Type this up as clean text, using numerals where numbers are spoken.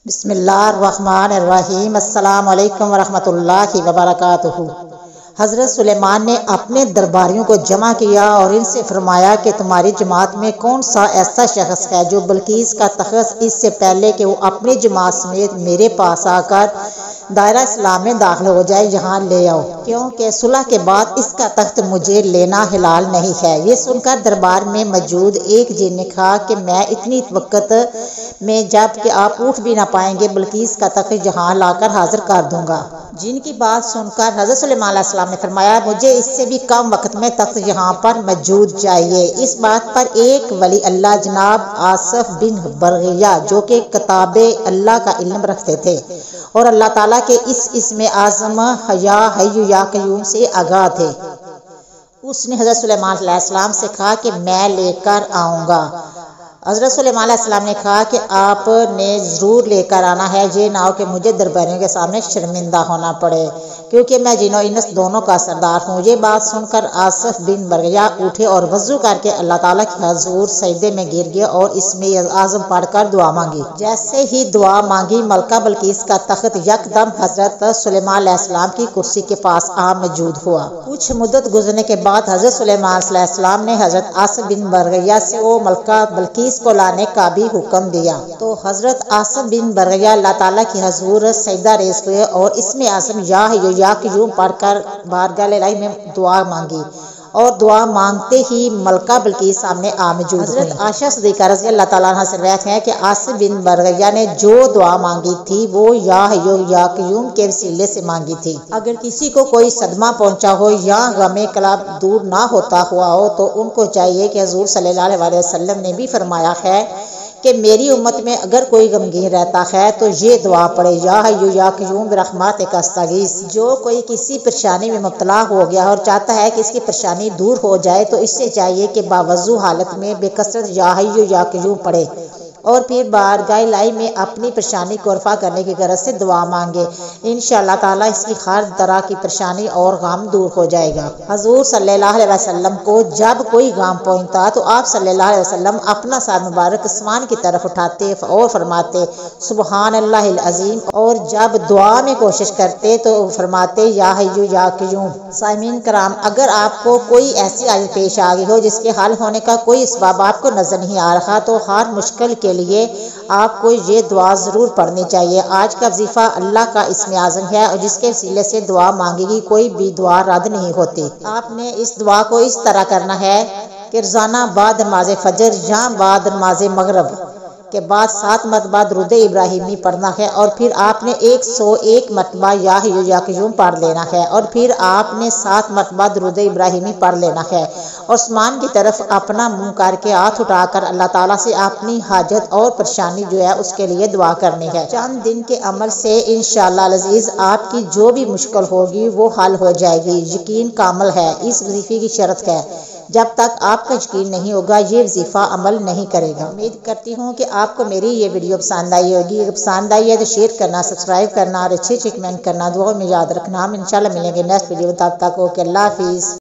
بسم اللہ الرحمن الرحیم۔ السلام علیکم ورحمۃ اللہ وبرکاتہ۔ حضرت سلیمان نے اپنے درباریوں کو جمع کیا اور ان سے فرمایا کہ تمہاری جماعت میں کون سا ایسا شخص ہے جو بلقیس کا تخت اس سے پہلے کہ وہ اپنی جماعت سمیت میرے پاس آ کر دائرہ اسلام میں داخل ہو جائے یہاں لے آؤ، کیونکہ صلح کے بعد اس کا تخت مجھے لینا حلال نہیں ہے۔ یہ سن کر دربار میں موجود ایک جن نے کہا کہ میں اتنی وقت میں جب کہ آپ اٹھ بھی نہ پائیں گے بلقیس کا تخت یہاں لا کر حاضر کر دوں گا۔ جن کی بات سن کر حضرت سلیمان علیہ السلام نے فرمایا مجھے اس سے بھی کم وقت میں تخت یہاں پر موجود چاہیے۔ اس بات پر ایک ولی اللہ جناب آصف بن برغیہ جو کہ کتاب اللہ کا علم رکھتے تھے اور اللہ تعالیٰ کے اس اسم اعظم یا حی یا قیوم سے آگاہ تھے، اس نے حضرت سلیمان علیہ السلام سے کہا کہ میں لے کر آؤں گا۔ حضرت سلیمان علیہ السلام نے کہا کہ آپ نے ضرور لے کر آنا ہے، یہ نہ ہو کہ مجھے درباریوں کے سامنے شرمندہ ہونا پڑے، کیونکہ میں جن و انس دونوں کا سردار ہوں۔ یہ بات سن کر آصف بن برغیہ اٹھے اور وضو کر کے اللہ تعالیٰ کے حضور سجدے میں گر گئے اور اسم اعظم پڑھ کر دعا مانگی۔ جیسے ہی دعا مانگی ملکہ بلقیس کا تخت یکدم حضرت سلیمان علیہ السلام کی کرسی کے پاس موجود ہوا۔ کچھ مدت گزرنے کے بعد حضرت سلیمان علیہ السلام نے حضرت آصف بن برغیہ سے وہ ملکہ بلقیس کو لانے کا بھی حکم دیا، تو حضرت آصف بن برغیہ اللہ تعالیٰ کی حضور سجدہ ریز ہوئے اور اسم اعظم یا حی یا قیوم پڑھ کر بارگاہ الہی میں دعا مانگی، اور دعا مانگتے ہی ملکہ بلقیس سامنے موجود ہوئی۔ حضرت عائشہ صدیقہ رضی اللہ تعالیٰ عنہا سے روایت ہے کہ آصف بن برغیہ نے جو دعا مانگی تھی وہ یا حی یا قیوم کے وسیلے سے مانگی تھی۔ اگر کسی کو کوئی صدمہ پہنچا ہو یا غم کلب دور نہ ہوتا ہوا ہو تو ان کو چاہیے کہ حضور صلی اللہ علیہ وسلم نے بھی فرمایا ہے کہ میری امت میں اگر کوئی غمگین رہتا ہے تو یہ دعا پڑھے، یا حی یا قیوم برحمتک استغیث۔ جو کوئی کسی پریشانی میں مبتلا ہو گیا اور چاہتا ہے کہ اس کی پریشانی دور ہو جائے تو اس سے چاہیے کہ باوضو حالت میں بے کثرت یا حی یا قیوم پڑھے اور پھر بارگاہ الہی میں اپنی پریشانی کو رفع کرنے کی غرض سے دعا مانگے۔ انشاءاللہ تعالیٰ اس کی ہر طرح کی پریشانی اور غم دور ہو جائے گا۔ حضور صلی اللہ علیہ وسلم کو جب کوئی غم پہنچتا تو آپ صلی اللہ علیہ وسلم اپنا سر مبارک آسمان کی طرف اٹھاتے اور فرماتے سبحان اللہ العظیم، اور جب دعا میں کوشش کرتے تو فرماتے یا حی یا قیوم۔ سامعین کرام، اگر آپ کو کوئی ایسی حالت پیش آ گئی ہو جس کے حل ہونے کا کوئی اسباب آپ کو نظر نہیں آ رہا تو ہر مشکل کے لیے آپ کو یہ دعا ضرور پڑھنی چاہیے۔ آج کا وظیفہ اللہ کا اسم اعظم ہے اور جس کے وسیلے سے دعا مانگے گی کوئی بھی دعا رد نہیں ہوتی۔ آپ نے اس دعا کو اس طرح کرنا ہے کہ روزانہ بعد نماز فجر یا بعد نماز مغرب کے بعد 7 مرتبہ درود ابراہیمی پڑھنا ہے، اور پھر آپ نے 101 مرتبہ یا حی یا قیوم پڑھ لینا ہے، اور پھر آپ نے 7 مرتبہ درود ابراہیمی پڑھ لینا ہے اور آسمان کی طرف اپنا منہ کر کے ہاتھ اٹھا کر اللہ تعالیٰ سے اپنی حاجت اور پریشانی جو ہے اس کے لیے دعا کرنی ہے۔ چند دن کے عمل سے انشاءاللہ العزیز آپ کی جو بھی مشکل ہوگی وہ حل ہو جائے گی۔ یقین کامل ہے، اس وظیفے کی شرط ہے جب تک آپ کا یقین نہیں ہوگا یہ وظیفہ عمل نہیں کرے گا۔ امید کرتی ہوں کہ آپ کو میری یہ ویڈیو پسند آئی ہوگی۔ اگر پسند آئی ہے تو شیئر کرنا، سبسکرائب کرنا اور اچھے کمنٹ کرنا، دعا میں یاد رکھنا۔ ہم انشاءاللہ ملیں گے نیکسٹ ویڈیو، تب تک اوکے، اللہ حافظ۔